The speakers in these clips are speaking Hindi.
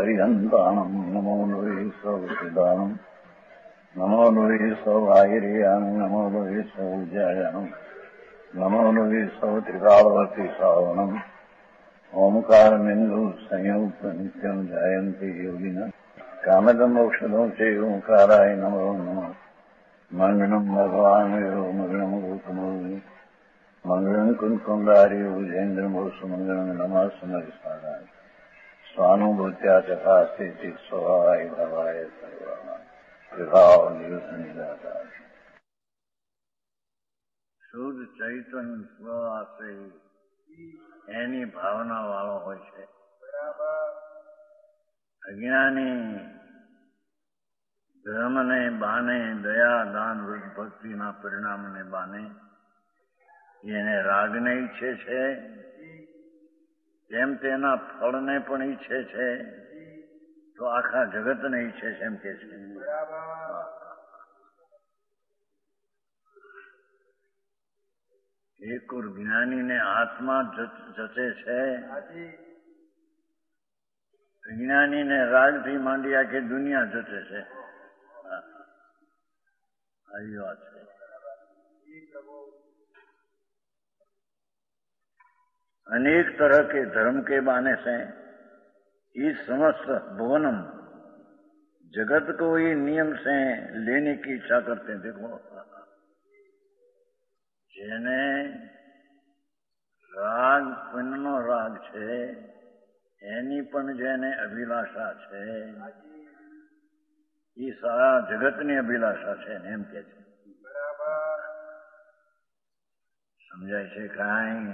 हरिहन्ताणम् नमो नुवे सौदानम् नमो नुवे सौभागिर्यानम् नमो नुवे सौजायानम् नमो नुवे सौत्रिकावती सावनम् ओंकारमिन्दु संयुक्त नित्यम् जायन्ति योगिनः कामदमोक्षदं चैव ओंकाराय नमो नमः मंगलम् भगवान् मंगलम् गौतमो मंगलम् कुंकुंडारी भुजेन्द्रमोसु मंगलम् नमः समरिसाराय स्वानुभूत्या चकास्ते स्वभावाय भवाय सर्वाणां प्रभाव निदाता શુદ્ધ ચૈતન્ય સ્વ આશ્રય એની ભાવના વાળો હોય છે. અજ્ઞાની ધર્મને બાને દયા દાન વૃદ્ધ ભક્તિના પરિણામને બાને એને રાગને ઈચ્છે છે તેમ તેના ફળને પણ ઈચ્છે છે તો આખા જગતને ઈચ્છે છે એમ કે છે. એક ઓર જ્ઞાનીને આત્મા જચે છે, જ્ઞાનીને રાગથી માંડી આખી દુનિયા જચે છે. આવી વાત છે. अनेक तरह के धर्म के बाने से इस समस्त भुवनम जगत को ही नियम से लेने की इच्छा करते हैं. देखो जेने राग पुण्यनो राग છે એની પણ જેને અભિલાષા છે એ સારા જગતની અભિલાષા છે ને એમ કે છે. સમજાય છે કાંઈ?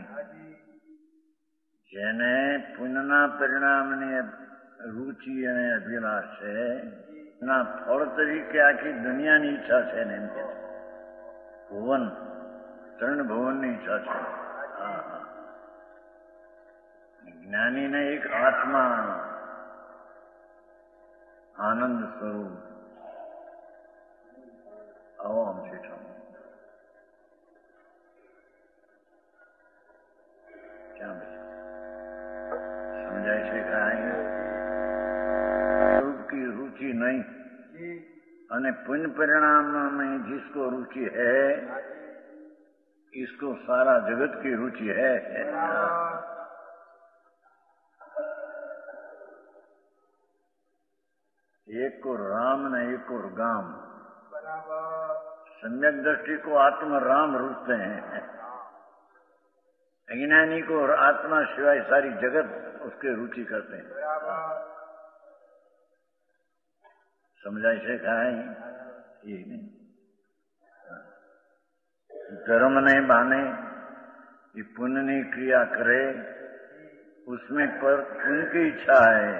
જેને પુણ્યના પરિણામની રુચિ અને અભિલાષ છે એના ફળ તરીકે આખી દુનિયાની ઈચ્છા છે ને એમ કે છે. ભુવન ત્રણ ભુવનની ઈચ્છા છે. જ્ઞાનીને એક આત્મા આનંદ સ્વરૂપ આવો આમ છે. ક્યાં समझाए से कहानी रूप की रुचि नहीं अने पुण्य परिणाम में जिसको रुचि है इसको सारा जगत की रुचि है. एक और राम ने एक और गाम. सम्यक दृष्टि को आत्मा राम रूपते हैं. अज्ञानी को और आत्मा सिवाय सारी जगत उसके रुचि करते हैं. समझाय છે કાંઈ? धर्म ने बाने ये पुण्य ने क्रिया करे उसमें पर पुण्य की इच्छा है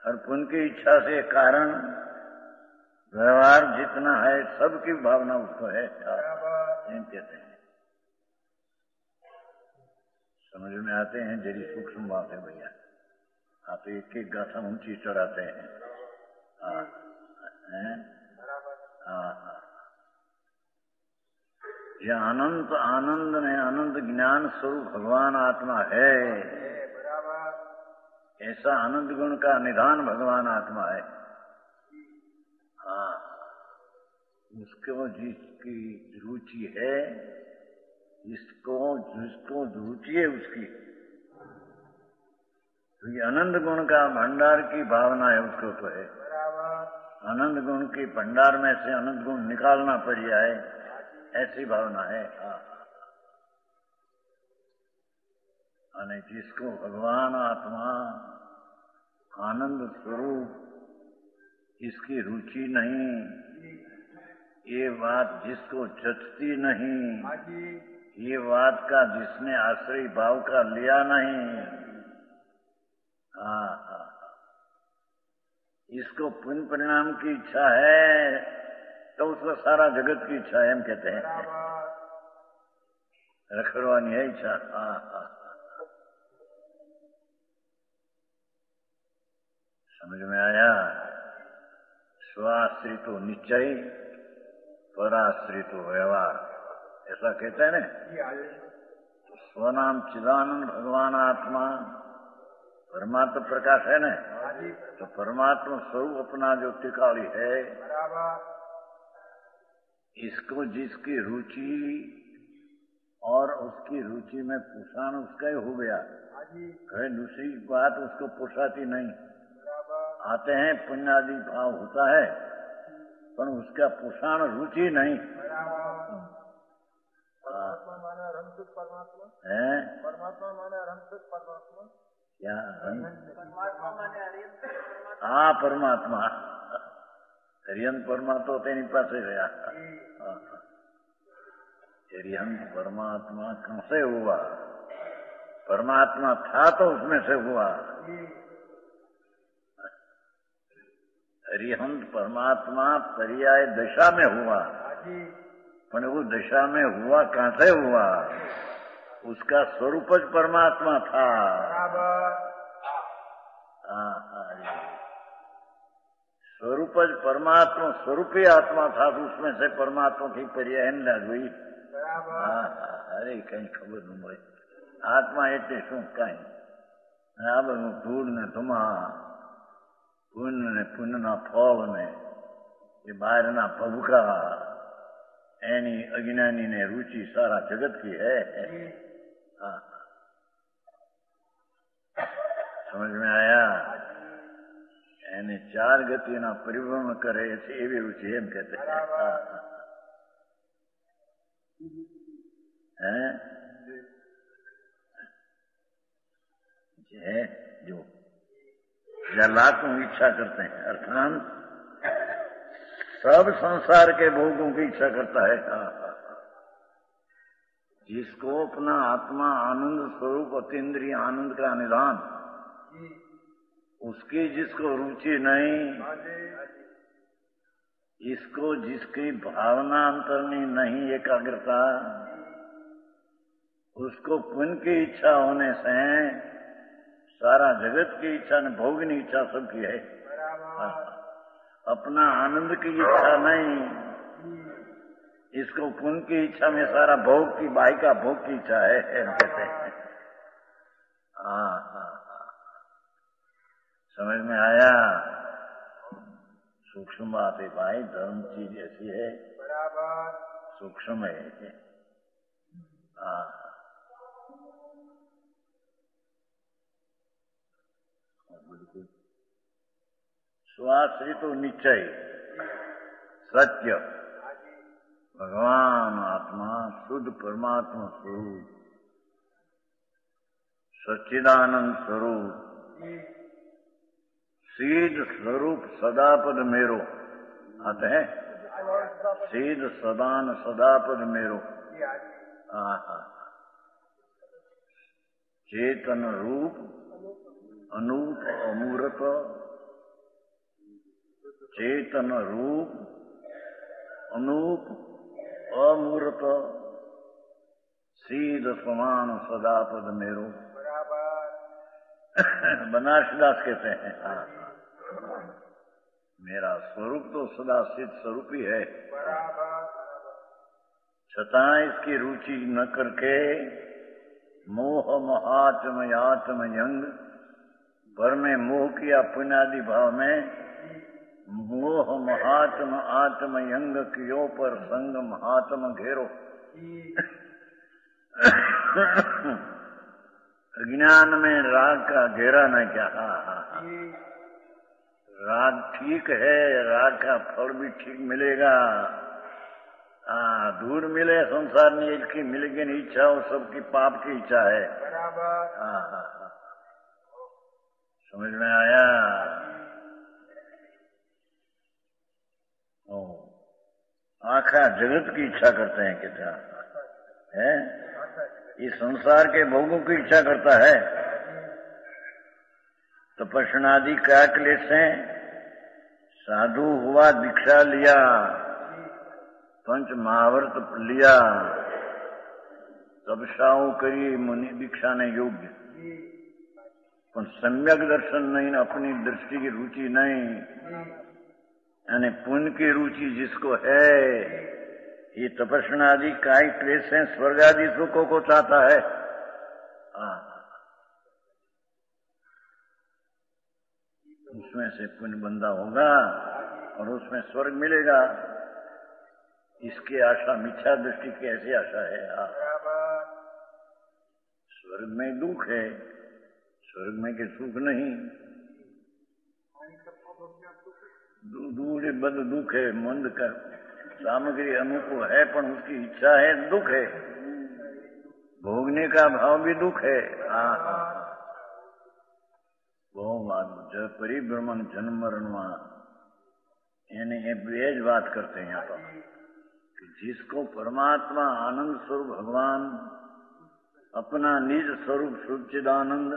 और पुण्य की इच्छा से कारण व्यवहार जितना है सबकी भावना उसको है एम कहते हैं. समझ में आते हैं? जरी सूक्ष्म बात है भैया. आप एक एक गाथा ऊंची चढ़ाते हैं. ये अनंत आनंद ने अनंत ज्ञान स्वरूप भगवान आत्मा है. ऐसा आनंद गुण का निधान भगवान आत्मा है. उसको जिसकी रुचि है जिसको रुचि है उसकी तो ये आनंद गुण का भंडार की भावना है उसको तो है. आनंद गुण के भंडार में से आनंद गुण निकालना पड़ जाए ऐसी भावना है. और जिसको भगवान आत्मा आनंद स्वरूप इसकी रुचि नहीं, ये बात जिसको जचती नहीं, ये बात का जिसने आश्रय भाव का लिया नहीं, इसको पुण्य परिणाम की इच्छा है तो उसको सारा जगत की इच्छा है. हम कहते हैं रखड़वानी है इच्छा. समझ में आया? स्वाश्रितो निश्चय पराश्रितो व्यवहार ऐसा कहते हैं ना. स्वनाम चिदानंद भगवान आत्मा परमात्मा प्रकाश है ना. तो परमात्मा स्वरूप अपना जो टिकाली है, इसको जिसकी रुचि और उसकी रुचि में पुषाण उसका ही हो गया, कहे दूसरी बात उसको पुषाती नहीं। आते हैं पुण्य आदि भाव होता है, पर उसका पुषाण रुचि नहीं। है परमात्मा माने रंग परमात्मा क्या? परमात्मा माने हाँ परमात्मा हरियंत परमात्मा तेरी पासे गया। हरियंत परमात्मा कहाँ से हुआ? परमात्मा था तो उसमें से हुआ। हरिहंत परमात्मा पर्याय दशा में हुआ, पर वो दशा में हुआ कहाँ से हुआ? उसका स्वरूप ज परमात्मा था। स्वरूप ज परमात्मा स्वरूपी आत्मा था, तो उसमें से परमात्मा की पर्याय लग गई। अरे कहीं खबर न भाई, आत्मा एटे शू कहीं આ બધું ધૂળ ને ધુમા, પુણ્ય ને પુણ્યના ફળ ને એ બહારના ભભકા, એની અજ્ઞાની ને रुचि सारा जगत की है। हाँ, समझ में आया? એને ચાર ગતિના પરિભ્રમણ કરે છે એવી रुचि એમ कहते हैं। है जो या लाखों इच्छा करते हैं, अर्थात सब संसार के भोगों की इच्छा करता है। जिसको अपना आत्मा आनंद स्वरूप अतीन्द्रिय आनंद का निधान, उसकी जिसको रुचि नहीं, इसको जिसकी भावना अंतरनी नहीं एकाग्रता, उसको पुण्य की इच्छा होने से सारा जगत की इच्छा ने भोगनी इच्छा सबकी है। अपना आनंद की इच्छा नहीं, इसको पुण्य की इच्छा में सारा भोग की बाई का भोग की इच्छा है कहते हैं। हाँ, समझ में आया? सूक्ष्म बात है भाई, धर्म चीज ऐसी है, सूक्ष्म है। हाँ, बिल्कुल स्वाश्रित तो निश्चय सत्य भगवान आत्मा शुद्ध परमात्मा स्वरूप सच्चिदानंद स्वरूप सीध स्वरूप सदापद मेरो आते हैं। सीध सदान सदापद मेरो। चेतन रूप अनूप अमूर्त, चेतन रूप अनूप अमूर्त, सीध समान सदापद मेरो। बनारसदास कहते हैं। मेरा स्वरूप तो सदा सिद्ध स्वरूप ही है, छतां इसकी रुचि न करके मोह महात्म यात्म यंग भर में मोह किया पुण्यादि भाव में, मोह महात्म आत्म यंग कियो पर संग महात्म घेरो। अज्ञान में राग का घेरा न क्या। राग ठीक है, राग का फल भी ठीक मिलेगा। दूर मिले संसार में इसकी मिलेगी नहीं इच्छा, वो सबकी पाप की इच्छा है। समझ में आया? आखा जगत की इच्छा करते हैं कितना है, ये संसार के भोगों की इच्छा करता है। तपस्नादि क्या क्लेश है? साधु हुआ, दीक्षा लिया, पंच महाव्रत लिया, तपस्याओं करी, मुनि दीक्षा ने योग्य, पर सम्यक दर्शन नहीं, अपनी दृष्टि की रुचि नहीं, यानी पुण्य की रुचि जिसको है, ये तपस्नादि काय क्लेश है, स्वर्ग आदि सुखों को चाहता है। उसमें से पुण्य बंदा होगा और उसमें स्वर्ग मिलेगा। इसकी आशा मिथ्या दृष्टि की ऐसी आशा है। स्वर्ग में दुख है, स्वर्ग में के सुख नहीं। दूर बद दुख है, मंद का सामग्री अनुकूल है पर उसकी इच्छा है, दुख है। भोगने का भाव भी दुख है। वो परिभ्रमण जन्म मरणवा यानी ये बेज बात करते हैं यहाँ पर कि जिसको परमात्मा आनंद स्वरूप भगवान अपना निज स्वरूप सच्चिदानंद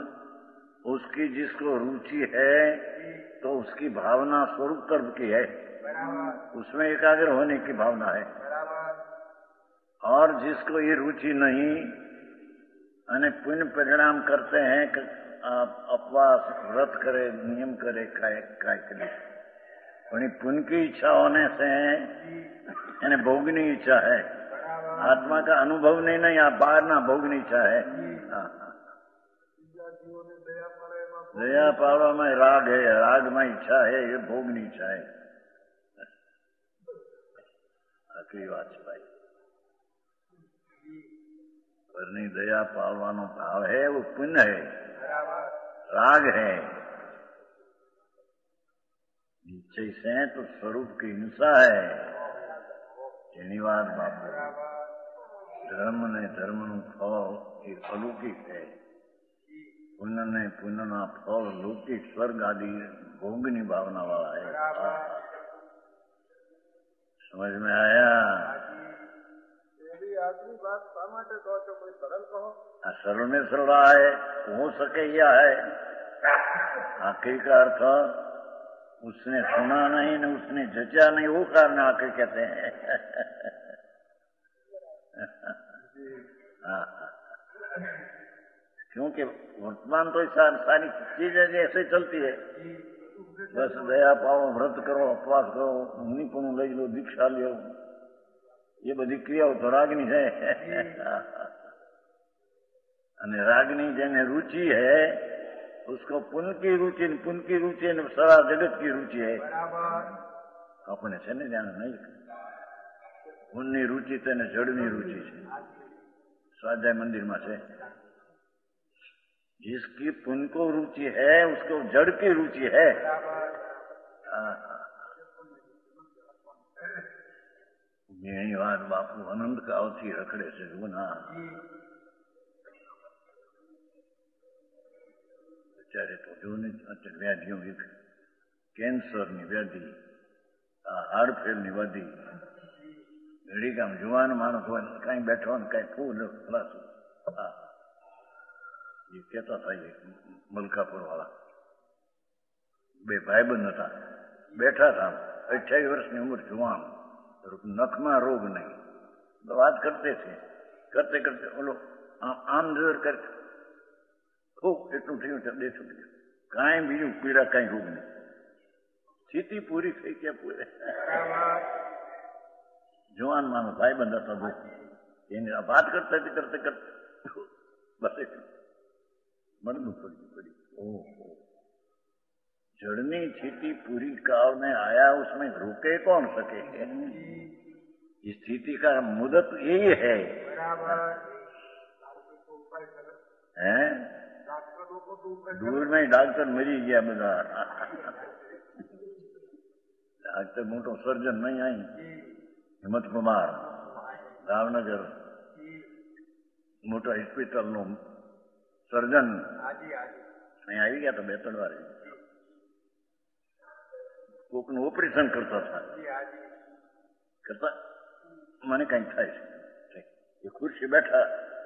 उसकी जिसको रुचि है तो उसकी भावना स्वरूप कर्म की है, उसमें एकाग्र होने की भावना है। और जिसको ये रुचि नहीं अने पुण्य परिणाम करते हैं कि अपवास व्रत करे नियम करे काय करे पण पुण्य की इच्छा होने से यानी भोगनी इच्छा है, आत्मा का अनुभव नहीं आप बाहर ना भोगनी इच्छा है। दया पावा में राग है, राग में इच्छा है, ये भोगनी इच्छा है। आखिरी बात है भाई, परनी दया पालवानो भाव है वो पुण्य है, राग है। निश्चय से तो स्वरूप की हिंसा है। धन्यवाद बापू। धर्म ने धर्मનું ફળ એ અલૌકિક है, પુણ્ય ને પુણ્યના ફળ લૌકિક સ્વર્ગ આદि ભોગની ભાવના वाला है। समझ में आया? आखिरी बात शा માટે કહો છો? કોઈ સરળ કહો। सरल में सरल रहा है, हो सके यह है। आखिरी का अर्थ उसने सुना नहीं न उसने जचा नहीं, वो कारण आखिर कहते हैं। क्योंकि वर्तमान तो सारी चीजें ऐसे चलती है, बस दया पाओ, व्रत करो, उपवास करो, मुनिपणु लई लो, दीक्षा लो, ये बधी क्रियाओ तो रागनी है। અને રાગની જેને रुचि है उसको पुण्य की रुचि सारा जगत की रुचि है। अपने से नहीं जाना नहीं, पुण्य रुचि तेने जड़नी रुचि है। स्वाध्याय मंदिर में से जिसकी पुण्य को रुचि है उसको जड़ की रुचि है। घणी बात बापू अनंत काल थी रखड़े से गुना અત્યારે તો જો ને વ્યાધિઓ કેન્સરની વ્યાધિ, હાડફેલની વ્યાધિ, ઘડીક આમ જુવાન માણસ હોય કાંઈ બેઠો ને કાંઈ ફૂલ ખલાસું। એ કહેતા હતા એ મલકાપુર વાળા બે ભાઈબંધ હતા, બેઠા હતા, 28 વર્ષની ઉંમર, જુવાન, નખમાં રોગ નહીં, વાત કરતે છે, કરતે કરતે ઓલો આમ નજર કરતે खूब એટલું થયું બે છૂટી ગયું, કાંઈ બીજું પીડા કાંઈ રોગ નહીં, સ્થિતિ પૂરી થઈ ગયા પૂરે। જવાન માનો ભાઈબંધ હતો એની વાત કરતા કરતે કરતે બસ મરદું પડી। ओहो, जड़नी स्थिति पूरी काल में आया, उसमें रुके कौन सके? इस स्थिति का मुदत यही है। दूर में डॉक्टर मरी गया बधा, डॉक्टर मोटो सर्जन नहीं आई, हिम्मत कुमार भावनगर मोटो हॉस्पिटल नो सर्जन અહીં આવી ગયા તો 2-3 વાર કોકનું ઓપરેશન કરતા હતા, કરતા મને કઈ થાય છે, એ ખુરશી બેઠા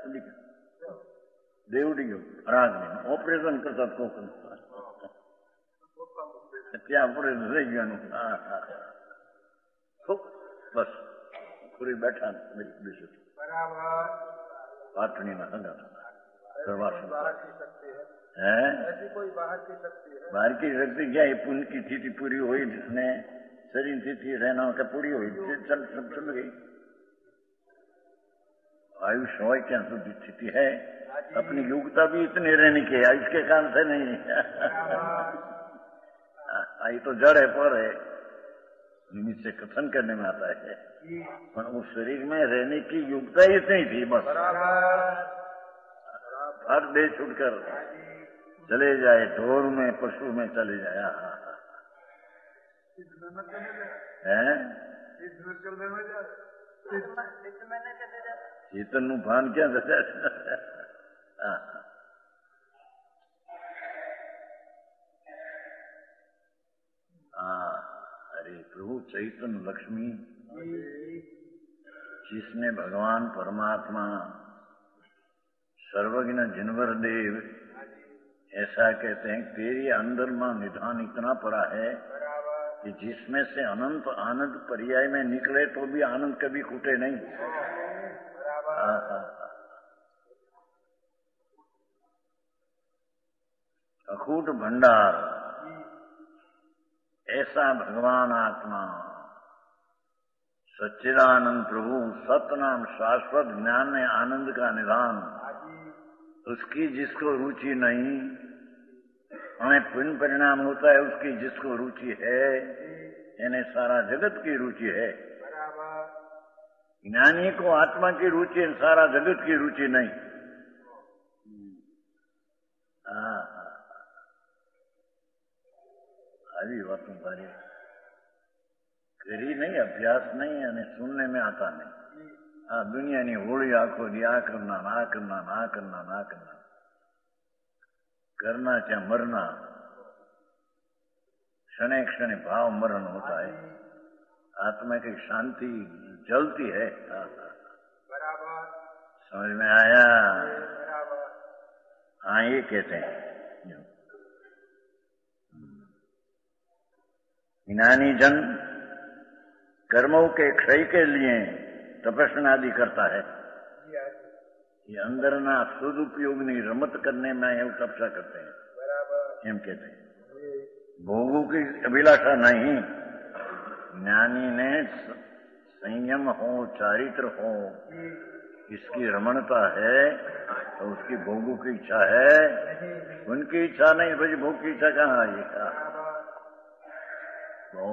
ઉડી ગયો, દેવ ઉડી ગયો, રાગ ઓપરેશન કરતા કોકનું ત્યાં ઓપરેશન થઈ ગયું। બસ ખુરી બેઠા બેસું પાટણીના સંગા है बाहर की शक्ति क्या है? पुण्य की स्थिति पूरी हुई, जिसने शरीर स्थिति रहना का पूरी हुई, चल गई। आयुष हो क्या शुद्ध स्थिति है, अपनी योग्यता भी इतनी रहने की है, इसके कारण से नहीं। आई तो जड़ है, पर है, निमित्त से कथन करने में आता है, पर उस शरीर में रहने की योग्यता ही नहीं थी। बस हर दे छूटकर चले जाए, ढोर में पशु में चले जाए। चेतन નું ભાન ક્યાં થશે? अरे प्रभु चैतन्य लक्ष्मी, जिसने भगवान परमात्मा सर्वज्ञ जिनवर देव ऐसा कहते हैं, तेरी अंदर में निधान इतना पड़ा है कि जिसमें से अनंत आनंद पर्याय में निकले तो भी आनंद कभी कूटे नहीं। अखूट भंडार ऐसा भगवान आत्मा सच्चिदानंद प्रभु सतनाम शाश्वत ज्ञान में आनंद का निधान, उसकी जिसको रुचि नहीं, हमें पुण्य परिणाम होता है, उसकी जिसको रुचि है, यानी सारा जगत की रुचि है। ज्ञानी को आत्मा की रुचि है, सारा जगत की रुचि नहीं। આવી વાતો તારી કરી નહીં, અભ્યાસ નહીં, અને સુનને में आता नहीं। આ દુનિયાની હોળી આખો દી આ करना ना करना ना करना ना करना, करना क्या मरना, क्षणे क्षणे भाव मरण होता है। आत्मा की शांति जलती है। समझ में आया? हाँ, ये कहते हैं ज्ञानी जन कर्मों के क्षय के लिए तपस्या आदि करता है। ये अंदर ना सदुपयोग नहीं, रमत करने में ये तपस्या करते हैं, एम कहते हैं। भोगों की अभिलाषा नहीं। ज्ञानी ने संयम हो, चारित्र हो, इसकी रमणता है, तो उसकी भोगों की इच्छा है, उनकी इच्छा नहीं। भाई भोग की इच्छा कहाँ आई? બહુ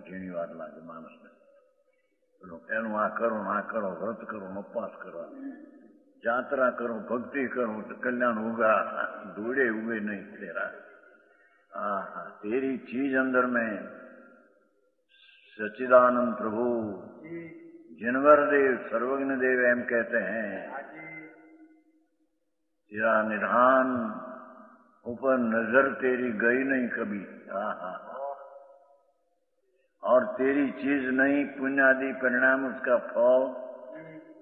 ઝીણી વાત લાગે માણસને। એનું આ કરો, વ્રત કરો, ઉપવાસ કરો, જાત્રા કરો, ભક્તિ કરો, કલ્યાણ ઉગા, धूड़े उगे नहीं तेरा। तेरी चीज अंदर में सच्चिदानंद प्रभु जिनवर देव सर्वज्ञ देव एम कहते हैं, तेरा निधान ऊपर नजर तेरी गई नहीं कभी। और तेरी चीज नहीं, पुण्य आदि परिणाम उसका फल,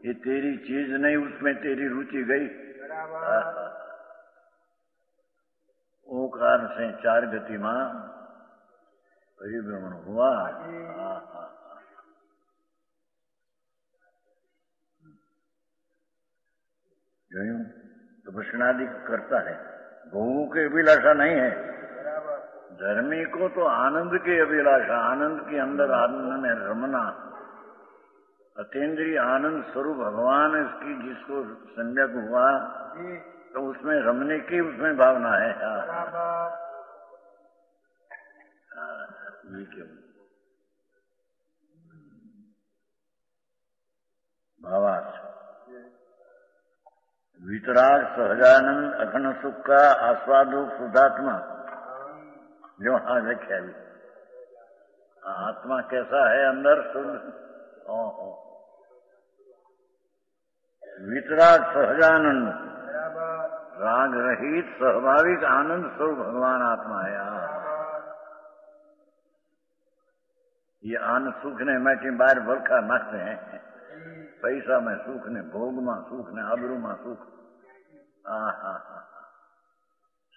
ये तेरी चीज नहीं, उसमें तेरी रुचि गई। ओकार से चार गति मां परिभ्रमण हुआ। जो तपस्यादि करता है, भोगों की अभिलाषा नहीं है। धर्मी को तो आनंद की अभिलाषा, आनंद के अंदर आनंद में रमना, अतीन्द्रिय आनंद स्वरूप भगवान इसकी जिसको सम्यक हुआ, तो उसमें रमने की उसमें भावना है। ये क्यों भावार्थ वितराग सहजानंद अखंड सुख का आस्वादु शुद्धात्मा, जो हाँ देखिए आत्मा कैसा है अंदर शुद्ध। वितराग सहजानंद, राग रहित स्वाभाविक आनंद स्वरूप भगवान आत्मा है। ये आनंद सुख ने मैटी बाहर बरखा नाखते हैं, पैसा में सुख ने, भोग में सुख ने, आबरू में सुख।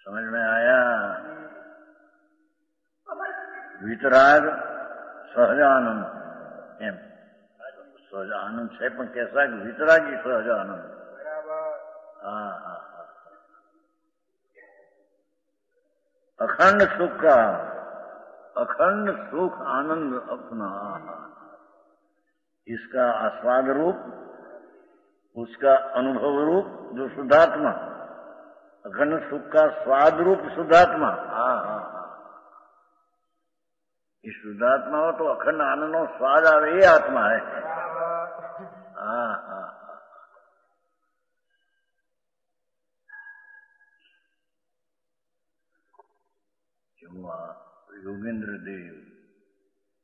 समझ में आया? वितराग सहजानंद एम सहजानंद है, पण कैसा वितरागी सहजानंद। अखंड सुख का, अखंड सुख आनंद अपना, इसका आस्वाद रूप, उसका अनुभव रूप जो शुद्धात्मा, अखंड सुख का स्वाद रूप शुद्धात्मा। એ શુદ્ધાત્મામાં તો અખંડ આનંદનો સ્વાદ આવે એ આત્મા હે. હા હા. हुआ योगेंद्र देव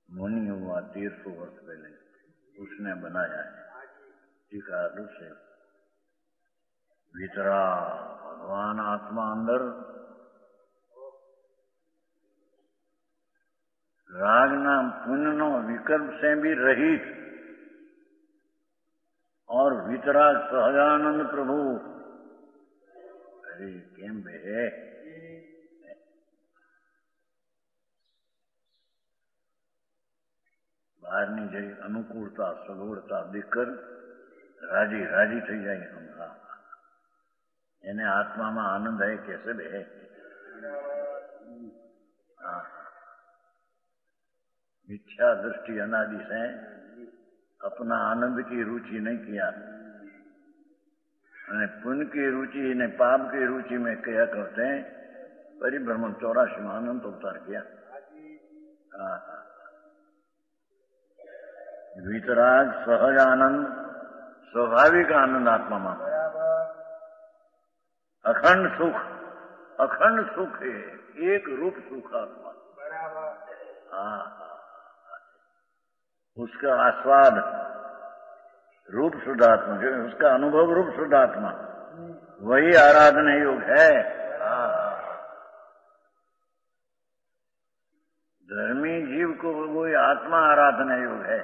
मुनि हुआ 1300 वर्ष पहले, उसने बनाया है. टीका से वितरा भगवान आत्मा अंदर रागना पुण्यनो विकल्प से भी रहित और वितराग सहजानंद प्रभु. अरे केम है બહારની જે અનુકૂળતા સગવડતા દીકર રાજી રાજી થઈ જાય. હમણાં એને આત્મામાં આનંદ है कैसे है. मिथ्या दृष्टि अनादि से अपना आनंद की रुचि नहीं किया અને પુण्य की रुचि ने पाप की रुचि में क्या करते हैं. परिभ्रमण 84 में अनंत अवतार किया. वितराग सहज आनंद स्वाभाविक आनंद आत्मा में अखंड सुख है. एक रूप सुख आत्मा. उसका आस्वाद रूप शुद्धात्मा, जो उसका अनुभव रूप शुद्धात्मा, वही आराधना योग है. धर्मी जीव को वही आत्मा आराधना योग है.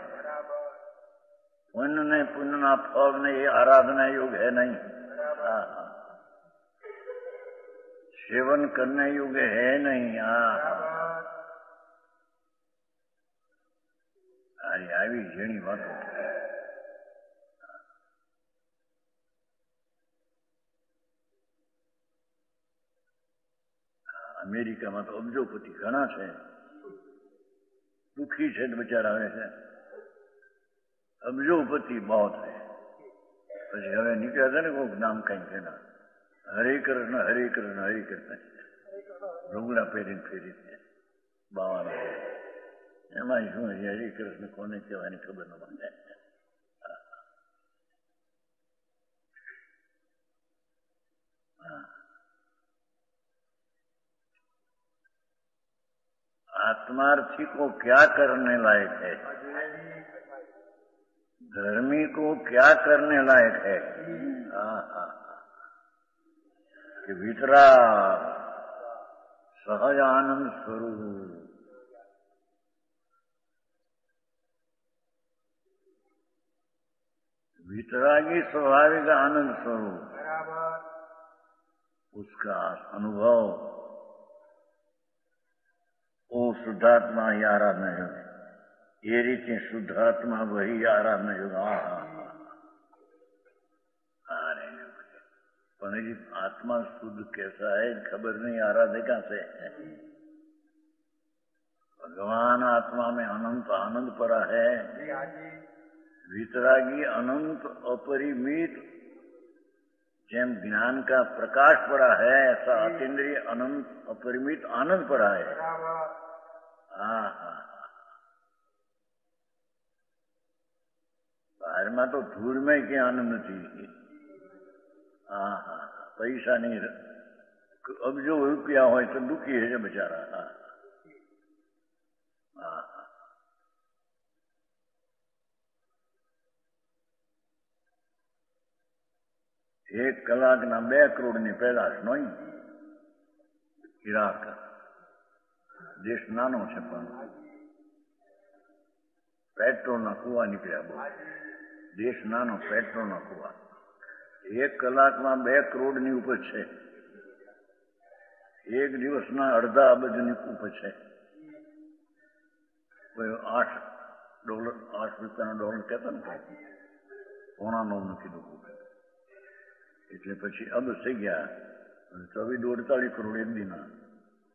पुण्य ना फल ने ये आराधना योग है नहीं. सेवन करने योग है नहीं. अरे આવી જેણી વાતો. અમેરિકામાં તો અબજોપતિ ઘણા છે, દુઃખી છે બચારા આવે છે. અબજોપતિ बहुत है. પછી હવે નીકળ્યા હતા ને કોઈક નામ કઈ છે ને, હરે કૃષ્ણ હરે કૃષ્ણ હરે કૃષ્ણ રોગડા ફેરીને બાવા એમાં શું હરે કૃષ્ણ કોને કહેવાની ખબર ન પડે. आत्मार्थी को क्या करने लायक है, धर्मी को क्या करने लायक है. कि वितरा सहज आनंद स्वरूप. वितरागी स्वाभाविक आनंद स्वरूप, उसका अनुभव वो शुद्धात्मा ही आराधना योग. ये रीति शुद्धात्मा वही आराधना योग. પણ એ આત્મા શુદ્ધ कैसा है खबर नहीं. आराधका से भगवान आत्मा में अनंत आनंद पड़ा है. वितरागी अनंत अपरिमित જેમ ज्ञान का प्रकाश पड़ा है, ऐसा अतीन्द्रिय अनंत अपरिमित आनंद पड़ा है. બહારમાં તો ધૂળમાં ક્યાં આનંદ નથી. પૈસા નહીં, અબજો રૂપિયા હોય તો દુઃખી છે બચારા. એક કલાકના 2 કરોડની પેદાશ નહીં. ઇરાક દેશ નાનો છે પણ પેટ્રોલના કુવા નીકળ્યા. બહુ દેશ નાનો, પેટ્રોલના કુવા. 1 કલાકમાં 2 કરોડની ઉપજ છે. 1 દિવસના અડધા અબજની ઉપજ છે. $8 રૂપિયાનો ડોલર કહેતા ને, $9.5 કીધું. એટલે પછી અબજ થઈ ગયા. 24-48 કરોડ એક દિના.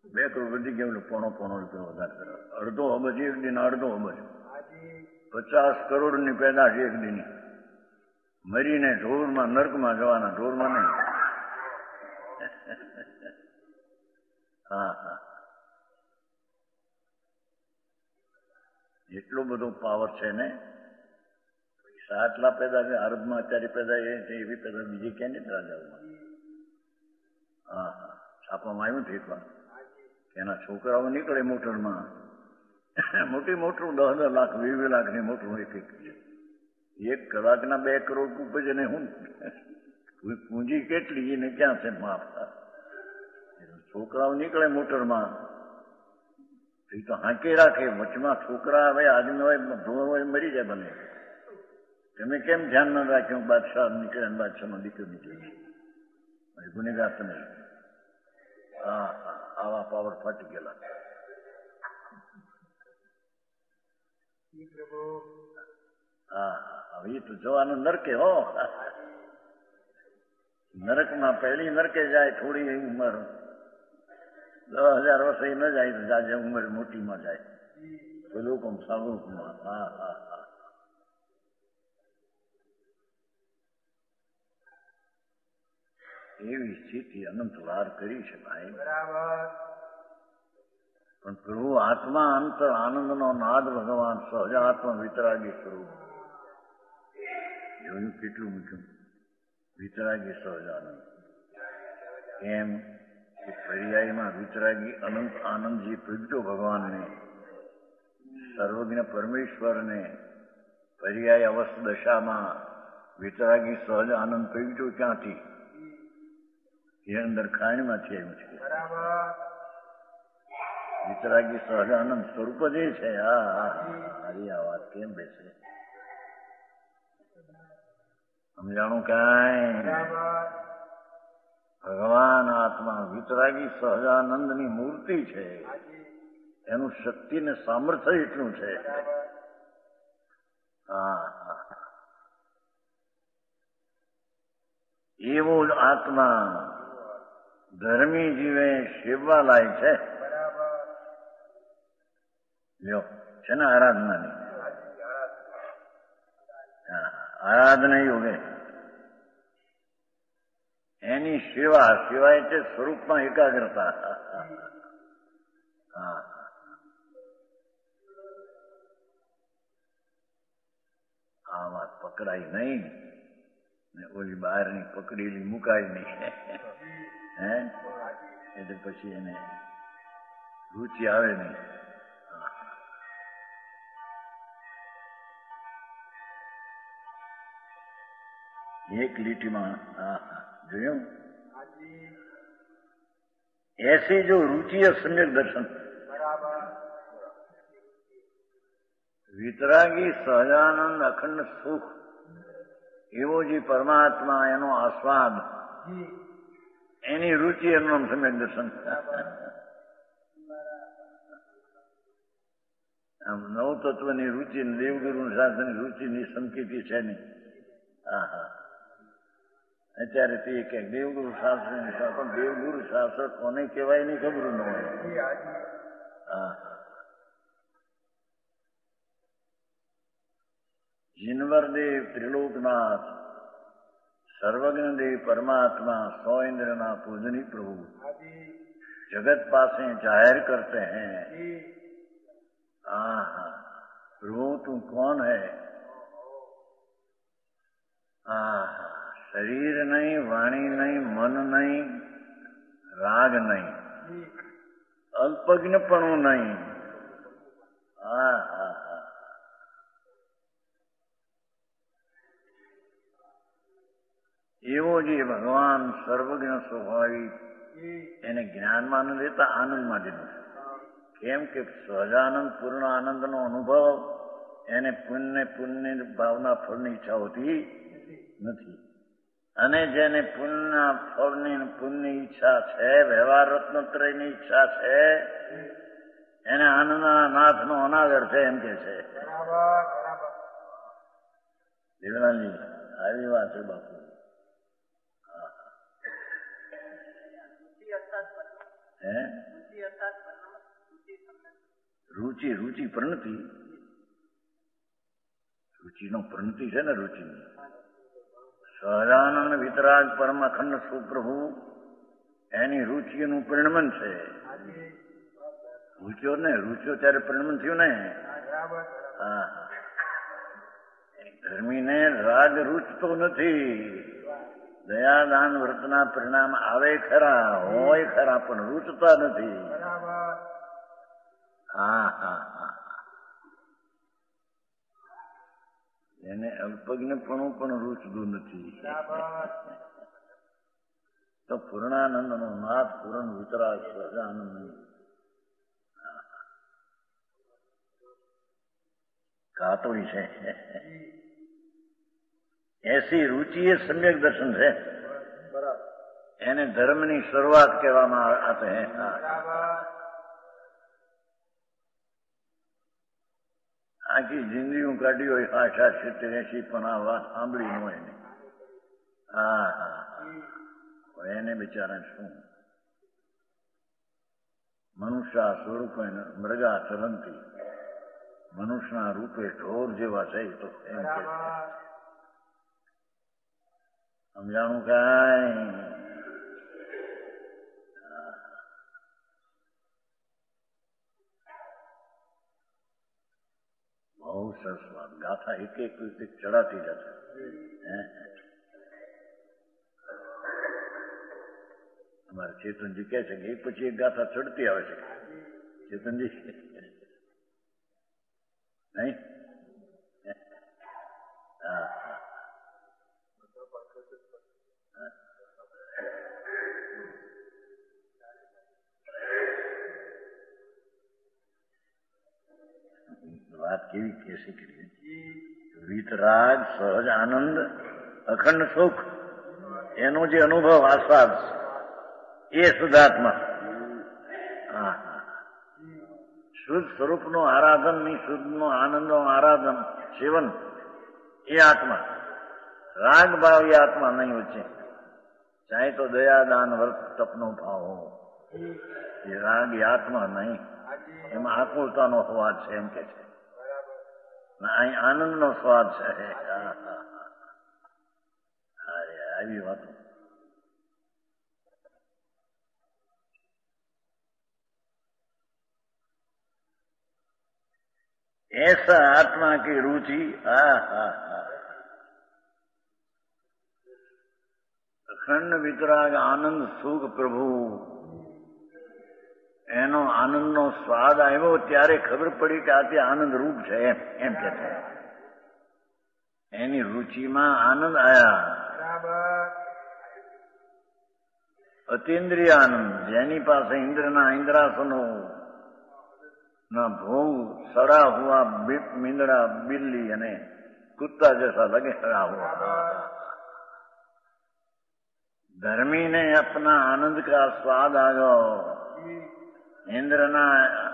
2 કરોડ વધી ગયા એટલે $1.5 રૂપિયા વધારે કરે. અડધો અબજ એક દિના, અડધો અબજ. 50 કરોડની પેદાશ એક દિની. મરીને ઢોરમાં નર્કમાં જવાના, ઢોરમાં નહીં. એટલો બધો પાવર છે ને. પૈસા આટલા પેદા છે, અરબમાં અત્યારે પેદા એ છે, એવી પેદા બીજી ક્યાં નથી રાજાઓમાં. હા હા, છાપામાં આવ્યું છે એકવાર કે એના છોકરાઓ નીકળે મોટરમાં, મોટી મોટર 10-10 લાખ 20 લાખની મોટર એક કલાકના 2 કરોડ ઉપજ ને હું પૂંજી કેટલી એને ક્યાં છે માપ. છોકરાઓ નીકળે મોટરમાં એ તો હાંકી રાખે, વચમાં છોકરા હવે આદમી હોય ધોવા હોય મરી જાય બને. તમે કેમ ધ્યાન ન રાખ્યું? બાદશાહ નીકળે અને બાદશાહનો દીકરો નીકળે, ગુનેગાર તમે. હા હા, આવા પાવર ફાટી ગયેલા. હા હા, હવે એ તો જવાનું નરકે હો. નરકમાં પહેલી નરકે જાય થોડી ઉંમર, 10,000 વર્ષ ન જાય તો જાજે ઉંમર મોટીમાં જાય તો લોકો સાવકમાં. હા હા હા, એવી સ્થિતિ અનંત વાર કરી છે ભાઈ. પણ પ્રભુ આત્મા અંતર આનંદનો નાદ ભગવાન સહજાત્મ વિતરાગી સ્વરૂપ. જોયું કેટલું મૂક્યું વિતરાગી સહજાનંદ. એમ કે પર્યાયમાં વિતરાગી અનંત આનંદ જે પ્રગટ્યો ભગવાનને, સર્વજ્ઞ પરમેશ્વરને પર્યાય અવસ્થ દશામાં વિતરાગી સહજ આનંદ પ્રગટ્યો ક્યાંથી? એ અંદર ખાણીમાંથી આવ્યું છે. વિતરાગી સહજ આનંદ સ્વરૂપ જ એ છે. હા હા, હારી આ વાત કેમ બેસે? સમજાણું કાંઈ? ભગવાન આત્મા વિતરાગી સહજાનંદની મૂર્તિ છે. એનું શક્તિ ને સામર્થ્ય એટલું છે. હા હા, એવો જ આત્મા ધર્મી જીવે સેવવા લાયક છે. લ્યો છે ને આરાધનાની. આરાધના યોગે એની સેવા, સેવા એટલે સ્વરૂપમાં એકાગ્રતા. હા, આ વાત પકડાય નહીં ને ઓલી બહારની પકડેલી મુકાય નહીં. હે એટલે પછી એને રુચિ આવે નહીં. એક લીટીમાં જોયું એસી જો રુચિ સમ્યક દર્શન. વિતરાગી સહજાનંદ અખંડ સુખ એવો જે પરમાત્મા, એનો આસ્વાદ, એની રુચિ, એનું નામ સમ્યક દર્શન. આમ નવ તત્વની રુચિ, દેવગુરુ શાસ્ત્રની રુચિ નિસંકેતી છે નહીં. હા હા, અત્યારે તે કે દેવગુરુ શાસ્ત્ર, પણ દેવગુરુ શાસ્ત્ર કોને કહેવાય નહીં ખબર ન હોય. હા, જીનવરદેવ ત્રિલોકનાથ સર્વજ્ઞદેવ પરમાત્મા 100 इंद्रना पूजनी प्रभु जगत पासे जाहिर करते हैं। हाँ हाँ, प्रभु तू कौन है? हाँ, शरीर नहीं, वाणी नहीं, मन नहीं, राग नहीं, अल्पज्ञपणु नहीं। हाँ हाँ हाँ, એવો જે ભગવાન સર્વજ્ઞ સ્વભાવિક, એને જ્ઞાનમાં ન લેતા આનંદમાં લીધું. કેમ કે સહજાનંદ પૂર્ણ આનંદનો અનુભવ એને પુણ્ય ભાવના ફળની ઈચ્છા હોતી નથી. અને જેને પુણ્ય ફળની પુણ્ય ઈચ્છા છે, વ્યવહાર રત્નત્રયની ઈચ્છા છે, એને આનંદના નાથનો અનાદર છે એમ કે છે. દેવલાલજી આવી વાત છે બાપુ. રુચિ, રુચિ પ્રણતિ, રુચિનો પ્રણતિ છે ને રુચિની. સહજાનંદ વિતરાગ પરમ અખંડ સુપ્રભુ એની રુચિનું પરિણમન છે. રુચિઓ ને રુચિઓ ત્યારે પરિણમન થયું ને હા, ધર્મીને રાગ રૂચતો નથી. દયાદાન વ્રતના પરિણામ આવે ખરા, હોય ખરા, પણ રૂચતા નથી. હા હા હા, એને અલ્પજ્ઞપણું પણ રૂચતું નથી. તો પૂર્ણાનંદ નો નાથ પૂર્ણ વિતરાગ સહજાનંદ કાતોય છે. એસી રુચિ એ સમ્યક દર્શન છે. એને ધર્મની શરૂઆત કહેવામાં આવે છે. આખી જિંદગી કાઢી હોય 60, 70, 80, પણ આ વાત સાંભળી ન હોય. હા હા, એને બિચારા શું મનુષ્ય સ્વરૂપે મૃગા ચરંતી, મનુષ્યના રૂપે ઢોર જેવા છે. તો એમ કે સમજાણું કાંઈ? બહુ સરસ વાત. ગાથા એક એક રીતે ચડાતી જશે. અમારે ચેતનજી કહે છે કે એક પછી એક ગાથા ચડતી આવે છે. ચેતનજી નહીં? હા, વાત કેવી કેસી કરી? વિતરાગ, સહજ આનંદ, અખંડ સુખ, એનો જે અનુભવ આસ્વાદ એ શુદ્ધાત્મા. હા, શુદ્ધ સ્વરૂપનું આરાધન ની શુદ્ધનો આનંદનો આરાધન સેવન એ આત્મા. રાગ ભાવ એ આત્મા નહીં વચ્ચે. ચાહે તો દયાદાન વર્ત તપનો ભાવ હો, એ રાગ એ આત્મા નહીં. એમાં આકુળતાનો સ્વાદ છે એમ કે છે. અહીં આનંદનો સ્વાદ છે. આવી વાતો. ऐसा आत्मा की रुचि, અખંડ વિતરાગ આનંદ સુખ પ્રભુ, એનો આનંદનો સ્વાદ આવ્યો ત્યારે ખબર પડી કે આ તે આનંદ રૂપ છે. એમ કે છે એની રુચિમાં આનંદ આયા. અતિન્દ્રિય આનંદ, જેની પાસે ઇન્દ્રના ઇન્દ્રાસનો ના ભોગ સડા હુआ મીંદડા, બિલ્લી અને कुत्ता जैसा लगे खड़ा हुआ. धर्मी ने अपना आनंद का स्वाद आ गयो. इंद्રના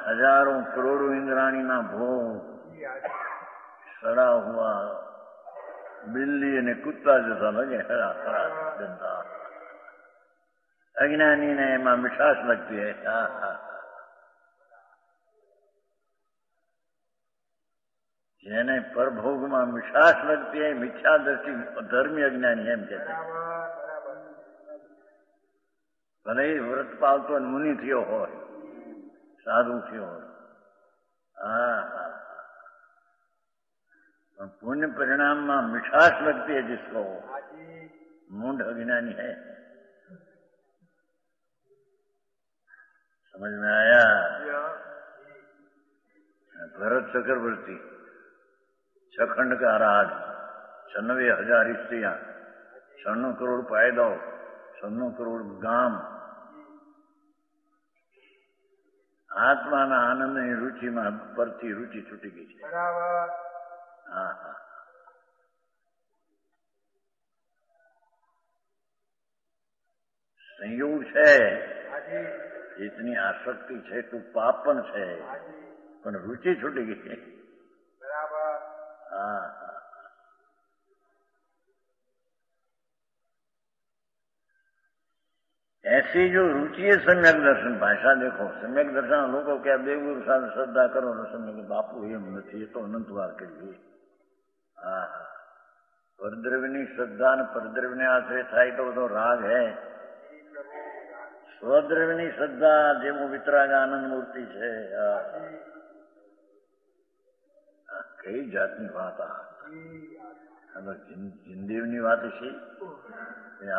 હજારો કરોડો ઇન્દ્રાણીના ભોગ સડા હુआ બિલ્લી અને કુત્તા જैसा लगे खड़ा जनता. अज्ञानी ने एમાં मिठास लगती है. જેને પરભોગમાં મિઠાશ લગતી હોય, મિથ્યા દ્રષ્ટિ, ધર્મી અજ્ઞાની એમ કે ભલે વ્રત પાલતો મુનિ થયો હોય, સાધુ થયો હોય, હા, પણ પુण्य परिणाम में मिठास लगती है जिसको, मूढ़ अज्ञानी है. समझ में आया? भरत चक्रवर्ती 6 खंड का राज, 96,000 स्त्रियां, 96 करोड़ पायदाव, 96 करोड़ गाम, આત્માના આનંદની રુચિમાં પરથી રુચિ છૂટી ગઈ છે. હા, સંયોગ છે, એટલી આસક્તિ છે, તું પાપ પણ છે, પણ રુચિ છૂટી ગઈ છે. હા, ऐसी जो रुचि है सम्यक दर्शन. भाषा देखो, सम्यक दर्शन लोगों क्या देवगुरु साथ श्रद्धा करो सम्यक बापू एम नहीं, ये तो अनंतवार करिए. हाँ, परद्रव्यની શ્રદ્ધા ને પરદ્રવ્યને આશ્રય થાય તો બધો રાગ હે. સ્વદ્રવ્યની શ્રદ્ધા જેવો વિતરાગ આનંદ મૂર્તિ છે. કઈ જાતની વાત આ જીવની વાત છે.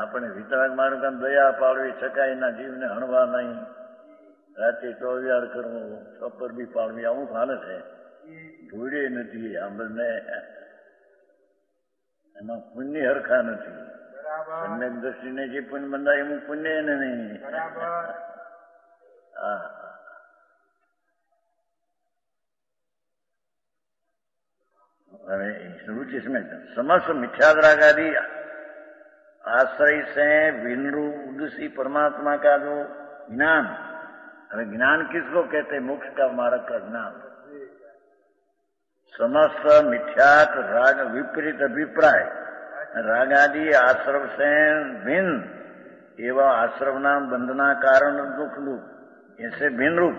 આપણે વિતરાગ માર્ગ દયા પાડવી, શકાય ના જીવને હણવા નહીં, રાતે ચોવિયાર કરવું, છપ્પર બી પાડવી, અમુક હાલે છે. ભૂડે નથી આપણને, એમાં પુણ્ય હરખા નથી. સમ્યક દ્રષ્ટિને જે પુણ્ય બંધાય એનું પુણ્ય એને નહીં. હા, હવે रुचि इसमें समस्त मिथ्याद्राग आदि आश्रय से विनरू उदसी परमात्मा का जो ज्ञान, હવે જ્ઞાન किसको कहते? मोक्ष का मार्ग का ज्ञान. समस्त मिथ्यात राग विपरीत अभिप्राय राग आदि आश्रव से भिन्न एवं आश्रव नाम बंधना कारण दुख रूप ऐसे भिन्न रूप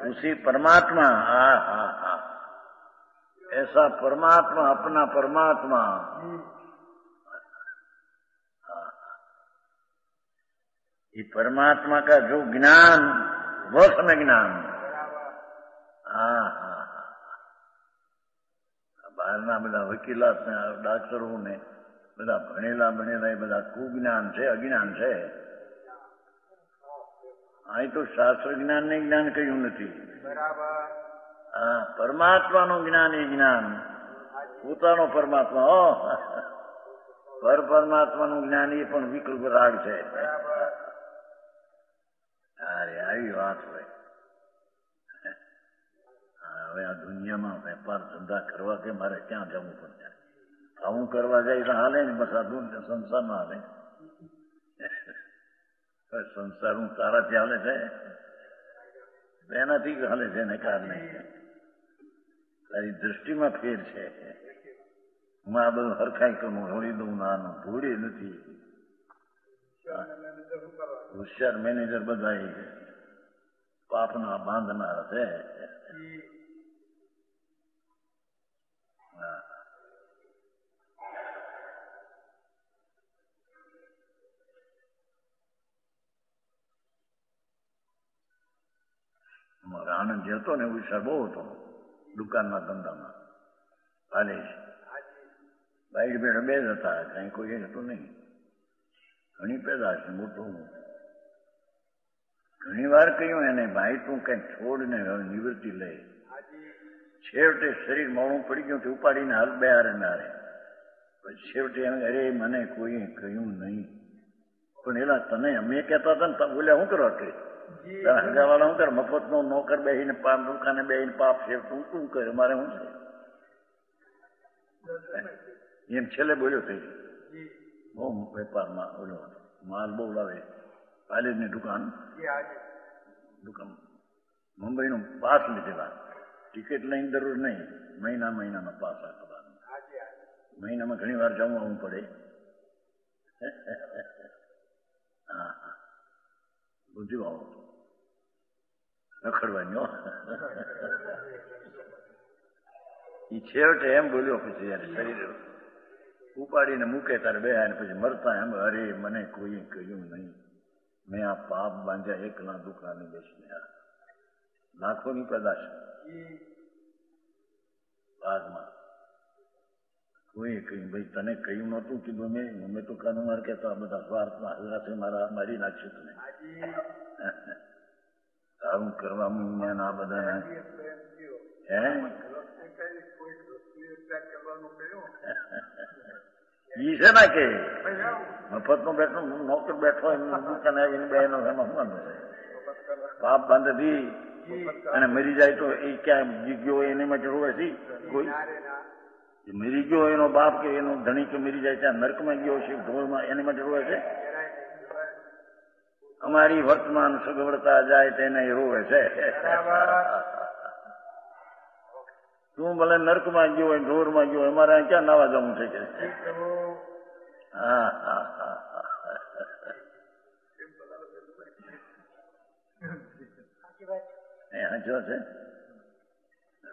उसी परमात्मा, हा हा हा, ऐसा परमात्मा, अपना परमात्मा, ये परमात्मा का जो ज्ञान वो समय ज्ञान. હા હા હા, બહારના બધા વકીલાત ને ડાક્ટરો ને બધા ભણેલા એ બધા કુજ્ઞાન છે, અજ્ઞાન છે. અહીં તો શાસ્ત્ર જ્ઞાન ને જ્ઞાન કહ્યું નથી. હા, પરમાત્માનું જ્ઞાન એ જ્ઞાન, પોતાનો પરમાત્મા. પર પરમાત્માનું જ્ઞાન એ પણ વિકલ્પ રાગ છે. અરે આવી વાત હોય. હવે આ દુનિયામાં વેપાર ધંધા કરવા કે મારે ક્યાં જવું પડશે? આવું કરવા જાય તો હાલે ને, બસ આ સંસારમાં હાલે. સંસાર હું તારાથી હાલે છે, એનાથી હાલે છે ને કારણે તારી દ્રષ્ટિમાં ફેર છે. હું આ બધું હરખાઈ કરું, હોળી દઉં નાનું, ધૂળી નથી. હોશિયાર મેનેજર બધા પાપના બાંધનાર છે. અમારે આનંદ જે હતો ને હોશિયાર બહુ હતો, દુકાનના ધંધામાં હાલે છે. બાઈક બેઠા બે જ હતા, કઈ કોઈ હતું નહીં. ઘણી પેદાશ મોટું. ઘણી વાર કહ્યું એને, ભાઈ તું કઈક છોડ ને નિવૃત્તિ લે. છેવટે શરીર મોડું પડી ગયું તે ઉપાડીને હાલ બે હારે નારે. પછી છેવટે અરે મને કોઈ કહ્યું નહીં, પણ એલા તને અમે કહેતા હતા ને બોલ્યા શું કરવા કે હગાવાળા શું કરે? મફત નો નોકર બેસીને દુકાને બેસીને પાપ છે, તું શું કરે? મારે શું છે? એમ છેલ્લે બોલ્યો થઈ. બહુ વેપારમાં ઓલો માલ બહુ લાવે, પાલેજની દુકાન મુંબઈનું પાસ લીધેલા, ટિકિટ લઈને દરરોજ નહીં, મહિનામાં પાસ આપવાનું. મહિનામાં ઘણી વાર જવું આવવું પડે. હા હા, બધું આવું રખડવાની. એ છેવટે એમ બોલ્યો, પછી યાર શરીર ઉપાડીને મૂકે ત્યારે બે પછી મરતા એમ, અરે મને કોઈ કહ્યું નહીં, મેં આ પાપ બાંધ્યા એકલા દુકાને બેસીને. લાખોની પેદાશ ભાગમાં કોઈ કહ્યું, ભાઈ તને કહ્યું નતું કીધું મેં તો કાનું માર કહેતા બધા સ્વાર્થમાં હાજરા મારા મારી નાખશે તને. સારું કરવામાં જ્ઞાન આ બધા હે ઈ છે ને કે મફત નો બેઠો નોકર બેઠો દુકાને આવીને બે નો એમાં શું વાંધો છે? પાપ બાંધથી અને મરી જાય તો એ ક્યાં ગયો એની માટે રોવે છે કોઈ? મરી ગયો એનો બાપ કે એનો ધણી કે મરી જાય ત્યાં નર્કમાં ગયો છે ઢોળમાં, એની માટે રોવે છે? અમારી વર્તમાન સગવડતા જાય તેને રોવે છે. તું ભલે નર્કમાં ગયો હોય, ઢોરમાં ગયો હોય, અમારે ક્યાં નાવા જવું છે કે? હા હા હા સાચો છે.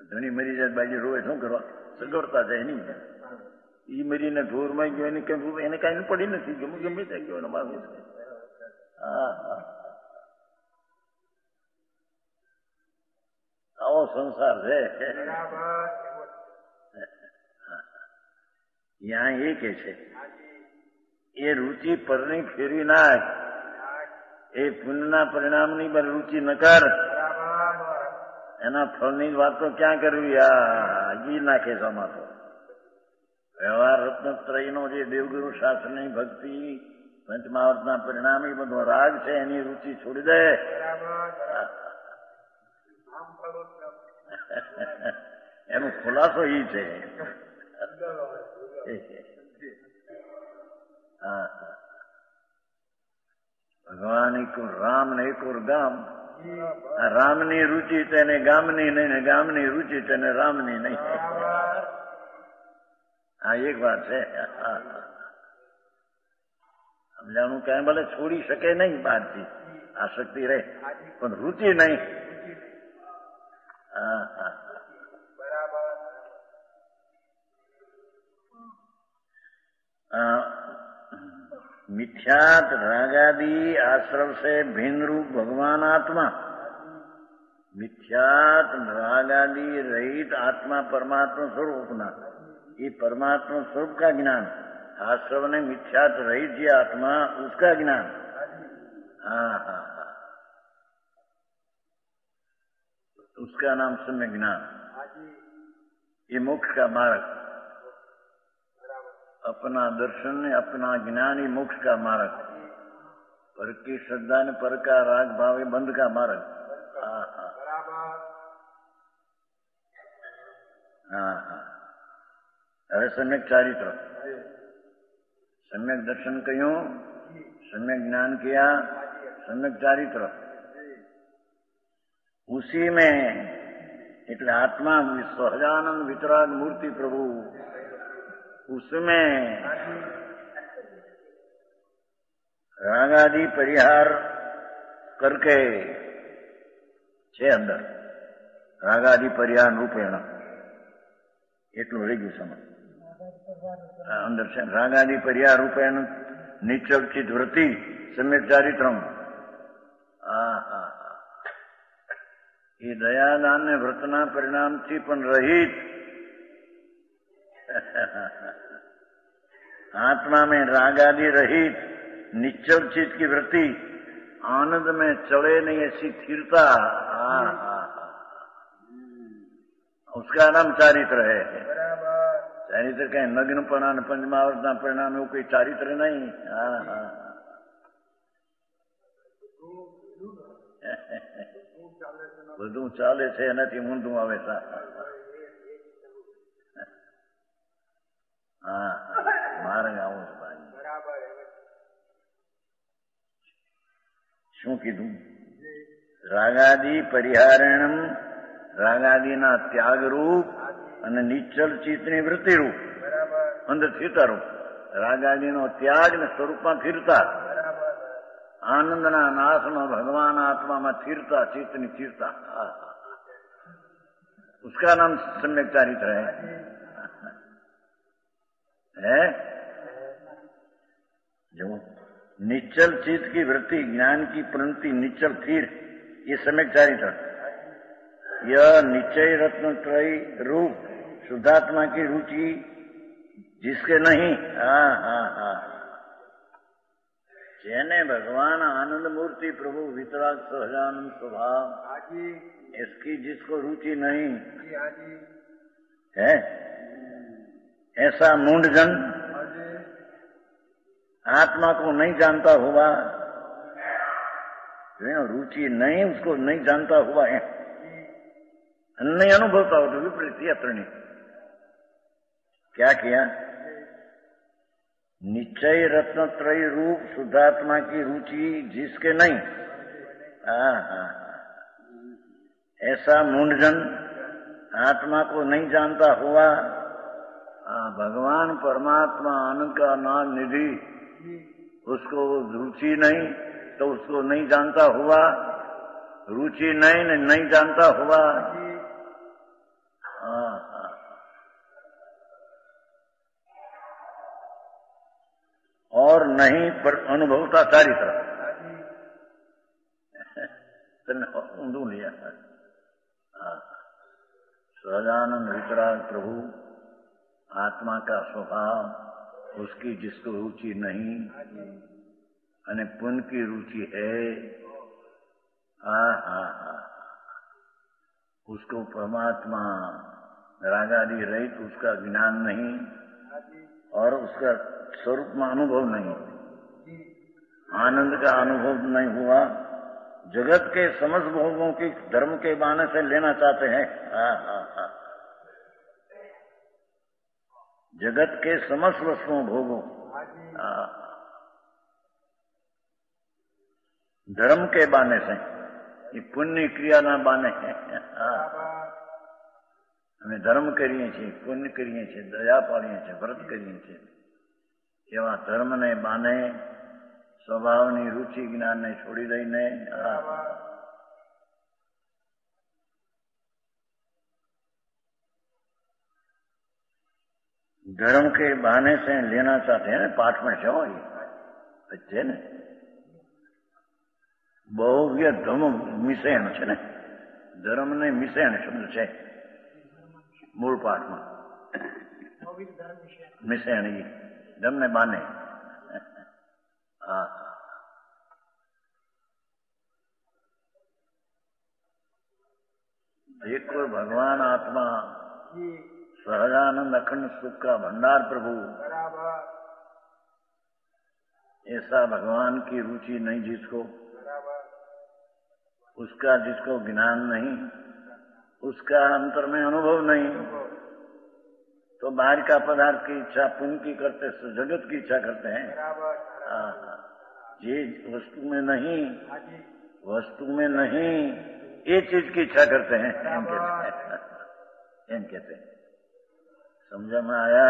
ધણી મરી જાય બાજી રોવે, શું કરવા? સગવડતા જાય નહીં. ઈ મરીને ઢોરમાં ગયો, એને કઈ પડી નથી, ગમે ત્યાં ગયો મારું છે. હા હા, આવો સંસાર છે. यहाँ ये કે છે એ રુચિ પરની ફેરવી નાખ. એ પુણ્યના પરિણામની પર રુચિ ન કર. એના ફળની વાત તો ક્યાં કરવી? આ જી નાખે સમા તો વ્યવહાર રત્નત્રયનો જે દેવગુરુ શાસ્ત્રની ભક્તિ પંચમહાવર્તના પરિણામ એ બધો રાગ છે, એની રુચિ છોડી દે. એનો ખુલાસો એ છે. ભગવાન એક રામ ને એક ગામ. રામની રુચિ તેને ગામની નહીં ને ગામની રુચિ તેને રામની નહીં. આ એક વાત છે. સમજાણું કઈ ભલે છોડી શકે નહીં બહારથી, આસક્તિ રહે પણ રુચિ નહીં. मिथ्यात रागादि आश्रव से भिन्न रूप भगवान आत्मा. मिथ्यात रागादि रहित आत्मा परमात्मा स्वरूप अपना, ये परमात्मा स्वरूप का ज्ञान. आश्रव ने मिथ्यात रहित जी आत्मा, उसका ज्ञान. हाँ हाँ हाँ, उसका नाम सम्यक ज्ञान. ये मोक्ष का मार्ग. अपना दर्शन ने अपना ज्ञान ही मोक्ष का मार्ग. पर की श्रद्धा ने पर का राग भाव बंध का मार्ग. हाँ हाँ हाँ हाँ. હવે सम्यक चारित्र, सम्यक दर्शन क्यों, सम्यक ज्ञान किया, सम्यक चारित्र. उसी में એટલે આત્મા સહજાનંદ વિતરાગ મૂર્તિ પ્રભુ, उसमें रागादि परिहार करके छे अंदर. रागादि परिहार रूपेण એટલું રહી ગયું સમજ. અંદર છે રાગાદि परिहार रूपेण નિશ્ચલચિત વૃત્તિ સમ્યક ચારિત્રમ. એ દયાદાન ને વ્રતના પરિણામથી પણ રહિત आत्मा में रागादि रहित निश्चल चित की वृत्ति, आनंद में चले नहीं ऐसी स्थिरता. उसका नाम चारित्र है. चारित्र कहीं नग्नपना पंचमावर्त परिणाम એવું कोई चारित्र नहीं. બધું ચાલે છે એનાથી ઊંધું આવે. હા માર્ગ આવો છે ભાઈ. શું કીધું? રાગાદિ પરિહારણમ, રાગાદિના ત્યાગ રૂપ અને નિશ્ચલ ચિત્તની વૃત્તિ રૂપ, અંદર સ્થિરતા રૂપ. રાગાદિનો ત્યાગ ને સ્વરૂપમાં સ્થિરતા, આનંદના નાશમાં ભગવાન આત્મામાં સ્થિરતા, ચિત્તની સ્થિરતા. उसका नाम सम्यक चारित्र है. जो निश्चल चित्त की वृत्ति, ज्ञान की प्रवृत्ति निश्चल स्थिर, ये सम्यक चारित्र. यह निश्चय रत्न त्रय रूप शुद्धात्मा की रुचि जिसके नहीं. हाँ हाँ हाँ, જેને ભગવાન आनंद मूर्ति प्रभु वितराग सहजानंद स्वभाव, इसकी जिसको रुचि नहीं है, ऐसा मूंढजन आत्मा को नहीं जानता हुआ, रुचि नहीं उसको नहीं जानता हुआ है, नहीं अनुभवता हो तो विपरीत अत्रणी. क्या किया? निश्चय रत्नत्रय रूप शुद्धात्मा की रुचि जिसके नहीं. हाँ हाँ, ऐसा मूंढजन आत्मा को नहीं जानता हुआ, भगवान परमात्मा आनंद का नाम निधि, उसको रुचि नहीं तो उसको नहीं जानता हुआ, रुचि नहीं जानता हुआ. और नहीं पर अनुभवता चारित्र. ऊंधू लिया. सहजानंद वितराग प्रभु आत्मा का स्वभाव उसकी जिसको रुचि नहीं અને पुण्य की रुचि है, उसको परमात्मा रागादि रहित उसका ज्ञान नहीं और उसका स्वरूप में अनुभव नहीं, आनंद का अनुभव नहीं हुआ। जगत के समस्त भोगों की धर्म के बहाने से लेना चाहते हैं। जगत के समस्त वस्तुओं भोगों धर्म के बहाने से, ये पुण्य क्रिया ना बहाने અમે ધર્મ કરીએ છીએ, પુણ્ય કરીએ છીએ, દયા પાડીએ છીએ, વ્રત કરીએ છીએ, એવા ધર્મને બાને સ્વભાવની રુચિ જ્ઞાનને છોડી દઈને धर्म के बहाने से लेना चाहते हैं। पाठ में छो ये ने बहुव्य धर्म मिश्रण है ने, धर्म ने मिश्रण शब्द है मूल पाठ में, मिश्रण ये धर्म ने बाने। देखो भगवान आत्मा सहजानंद अखंड सुख का भंडार प्रभु, ऐसा भगवान की रुचि नहीं जिसको, उसका जिसको ज्ञान नहीं, उसका अंतर में अनुभव नहीं, तो बाहर का पदार्थ की इच्छा पुण्य की करते, जगत की इच्छा करते हैं। ये वस्तु में नहीं, वस्तु में नहीं, ये चीज की इच्छा करते हैं, एम कहते हैं। समझ में आया?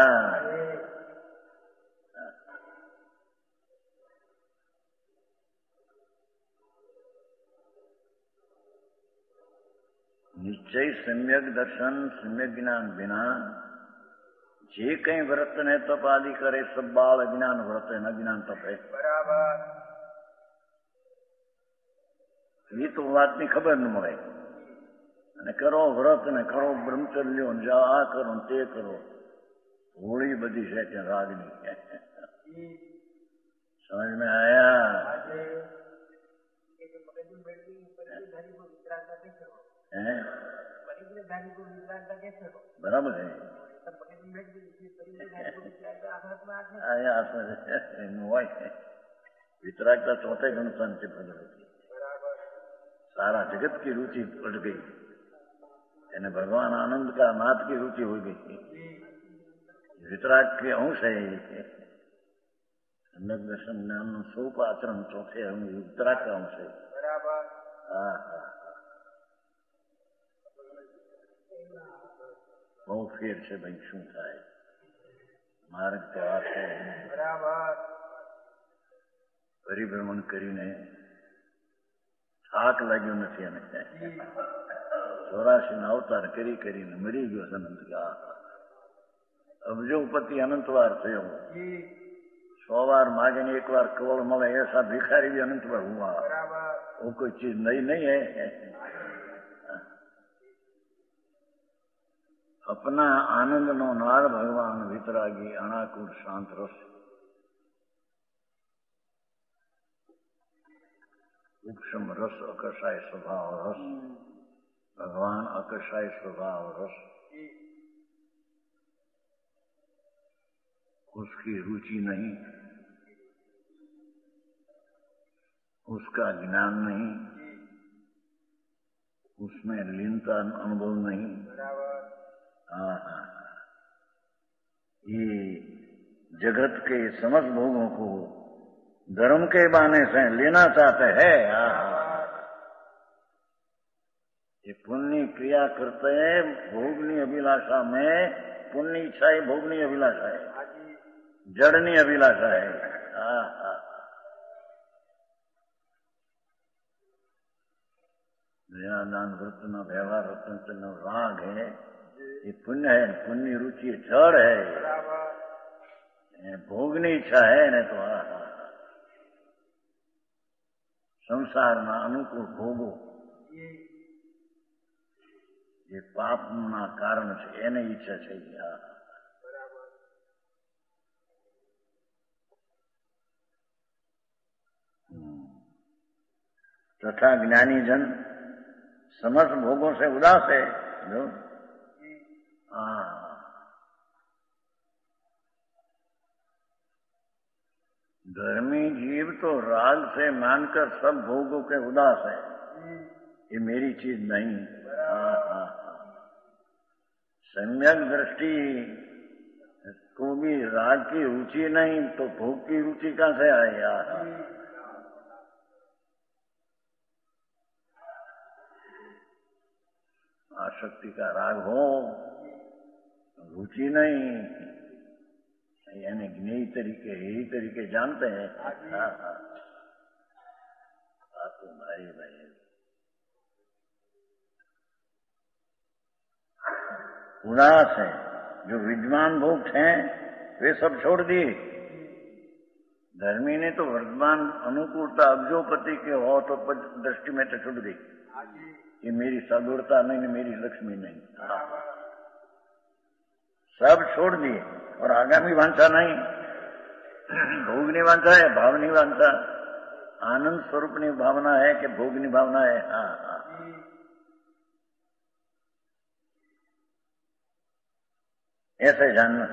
निश्चय सम्यक दर्शन सम्यक ज्ञान बिना जे कई व्रत ने तप आदि करे सब बाल ज्ञान व्रत है, न ज्ञान तप है। बराबर। ये तो बात नहीं खबर न મળે અને કરો વ્રત ને કરો બ્રહ્મચર્ય ને જાઓ આ કરો તે કરો, હોળી બધી છે ત્યાં રાગની। समझ में आया? बराबर है। वितरागता चौथे गुण संचित भगवती, सारा जगत की रुचि उठ गई, यानी भगवान आनंद का नाथ की रुचि हो गई। वितराग के अंश है ये, सम्यक दर्शन ज्ञान स्वरूप आचरण चौथे अंग वितराग का अंश है। બહુ ફેર છે ભાઈ, શું થાય? માર્ગ તો આ છે, પરિભ્રમણ કરીને થાક લાગ્યો નથી અને 84 ના અવતાર કરી કરીને મરી ગયો છે અનંત કા અબજોપતિ અનંત વાર થયો, 100 વાર मांगे ने एक बार कवल મળે ऐसा भिखारी भी अनंत बार हुआ। वो कोई चीज नई नहीं है। अपना आनंद नो नाद भगवान वितरागी अनाकूट शांत रस, उपशम रस अकर्षाय स्वभाव रस, भगवान अकर्षाय स्वभाव रस, उसकी रुचि नहीं, उसका ज्ञान नहीं, उसमें लीनता अनुभव नहीं। ये जगत के समस्त भोगों को धर्म के बहाने से लेना चाहते हैं। ये पुण्य क्रिया करते हैं भोगनी अभिलाषा में, पुण्य इच्छा ही भोगनी अभिलाषा है, जड़नी अभिलाषा है। दान व्रत न व्यवहार रत्न न राग है, ये पुण्य है, पुण्य रुचि जड़ है, भोगनी इच्छा है। नहीं तो संसार में अनुकूल भोगो ये पाप ना कारण है, एने इच्छा चाहिए। तथा ज्ञानी जन समस्त भोगों से उदास है। जो धर्मी जीव तो राग से मानकर सब भोगों के उदास है, ये मेरी चीज नहीं। सम्यक दृष्टि को भी राग की रुचि नहीं तो भोग की रुचि कहां से आए यार। आसक्ति का राग हो, रुचि नहीं, यानी यही तरीके जानते हैं। आपको भाई उदास है। जो विद्वान भोग हैं वे सब छोड़ दिए। धर्मी ने तो वर्तमान अनुकूलता अब्जोपति के हो तो दृष्टि में तो छूट गई, ये मेरी सदुरता नहीं, मेरी लक्ष्मी नहीं, सब छोड़ दिए। और आगामी वांछा नहीं, भोगनी वांछा है, भावनी वांछा, आनंद स्वरूपनी भावना है कि भोगनी भावना है। ऐसे जानना।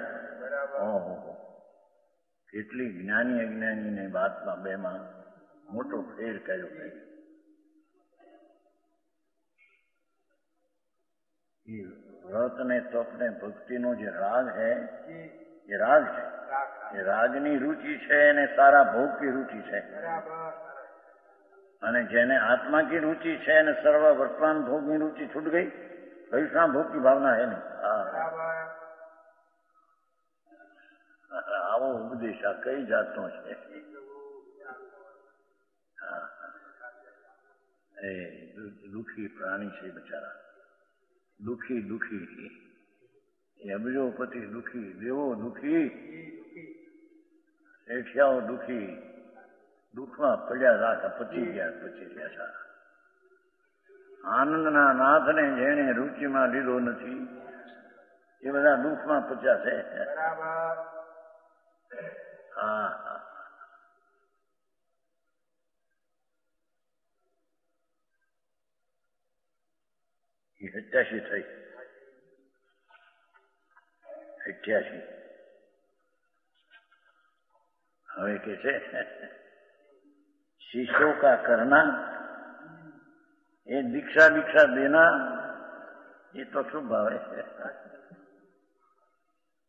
ओहो, કેટલી જ્ઞાની અજ્ઞાની ને વાતમાં બેમાં મોટો ફેર કર્યો છે। વ્રત ને તપ ને ભક્તિનો જે રાગ है ये राग है, ये रागनी रुचि છે અને સારા ભોગની रुचि છે। અને જેને આત્મા की रुचि છે અને સર્વ વર્તમાન ભોગની रुचि छूट गई, वैष्णव भोग की भावना है नहीं। આવો ઉપદેશ આ કઈ જાતનો છે? એ દુઃખી પ્રાણી છે બિચારા, દુઃખી એ અબજોપતિ દુઃખી, દેવો દુઃખી, શેઠિયાઓ દુઃખી, દુઃખમાં પડ્યા રાખા, પચી ગયા સારા। આનંદના નાથને જેણે રુચિમાં લીધો નથી એ બધા દુઃખમાં પચ્યા છે। એ 87 થઈ, 88। હવે કે છે शिष्यों का करना, ये दीक्षा देना, ये तो शुभ भाव है।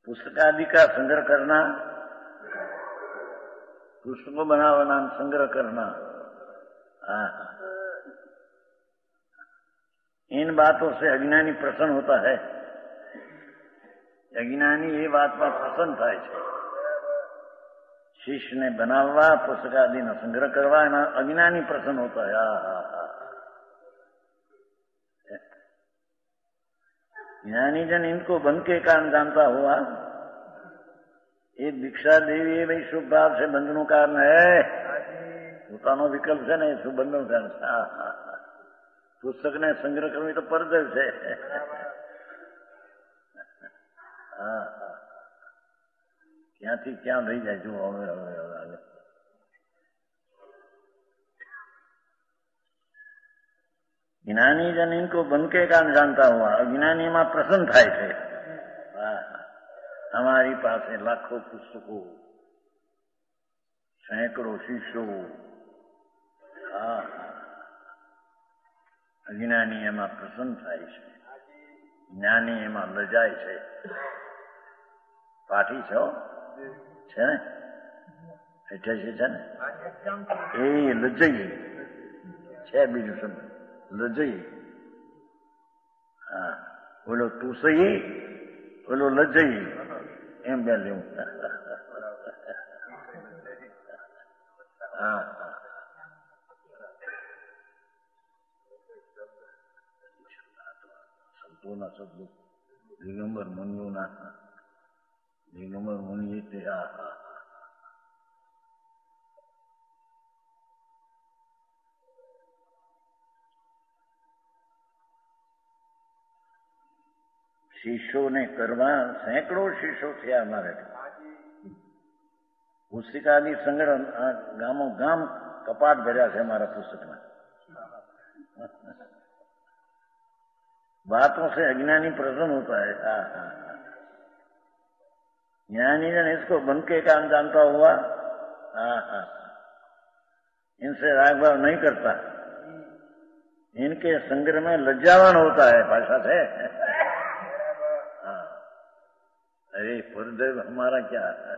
पुस्तकादि का संग्रह करना, पुस्तकों बनाना, संग्रह करना, इन बातों से अज्ञानी प्रसन्न होता है। अज्ञानी ये बात पर प्रसन्न था। शिष्य ने बनावा, पुस्तकादि न संग्रह करवा, अज्ञानी प्रसन्न होता है। ज्ञानी जन इनको बन के कारण जानता हुआ, ये दीक्षा देवी है भाई, शुभ भाव से बंधनों कारण है, પોતાનો વિકલ્પ છે ને, શુભ બંધન કારણ। પુસ્તક ને સંગ્રહ કરવી તો પરદેશ છે। ક્યાંથી ક્યાં લઈ જાય જો હવે જ્ઞાની જન इनको बन के कारण जानता हुआ, अज्ञानी में प्रसन्न થાય છે। हमारी पास लाखों पुस्तकों, सैकड़ों शिष्यों, अज्ञानी एમાં प्रसन्न થાય છે, જ્ઞાની એમાં લજાય છે। પાઠી છો છે ને, એટલે છે ને એ લજઈ છે, બીજું શબ્દ લજઈ। બોલો તું સહી, બોલો લજઈ, એમ બે લેવું। શબ્દોના શબ્દો દિગંબર મુનિઓના, દિગંબર મુનિ તે शिष्यों ने करवा, सैकड़ों शिष्यों थे हमारे। पुस्तिकादि संग्रह गामों गाम कपाट भर्या છે हमारा पुस्तक में। बातों से अज्ञानी प्रसन्न होता है। ज्ञानी जन इसको बन के काम जानता हुआ इनसे राग भाव नहीं करता, इनके संग्रह में लज्जावान होता है भाषा से। अरे परदेव हमारा क्या है,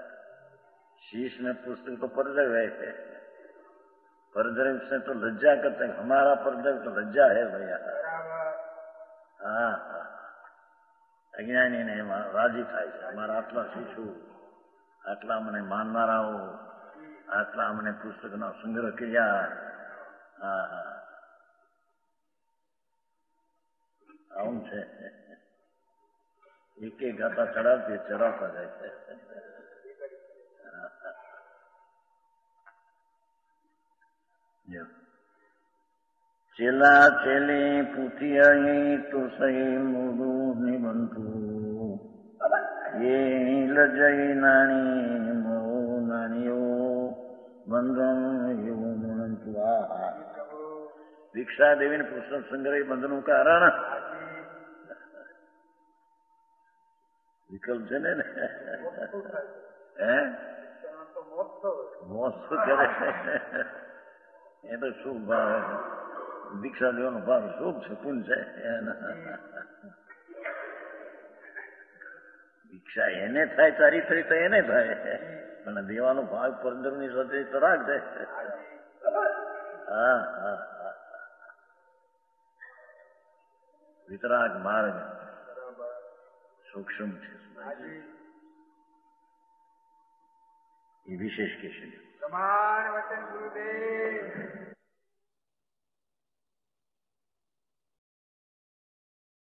शीश में पुस्तक तो परदेव है, परदेव से तो लज्जा करते, हमारा परदेव तो लज्जा है भैया। અજ્ઞાનીને રાજી થાય છે, અમારા આટલા શીશું, આટલા મને માનનારાઓ, આટલા અમને પુસ્તકનો સંગ્રહ કર્યા। આવું છે, એક એક ગાતા ચડાવતા જાય છે। ચેલા ચેલી પૂછ્યા તો સહી મોડું નિબંધું એ લજઈ નાણી મો નાણીઓ બંધન એવું મણતું। દીક્ષા દેવીને પુસ્તક સંગ્રહ બંધનું કારણ વિકલ્પ છે ને, હે મોત શું કરે એ તો શું ભાવ, દીક્ષા દેવાનો ભાવ શુભ છે, પુન છે। દીક્ષા એને થાય ચારિત્રી તો એને થાય, પણ દેવાનો ભાવ પરદરની સાથે તો રાખજે। વિતરાગ માર્ગ સૂક્ષ્મ છે, એ વિશેષ કહેશે। સમાન વચન ગુરુદેવ।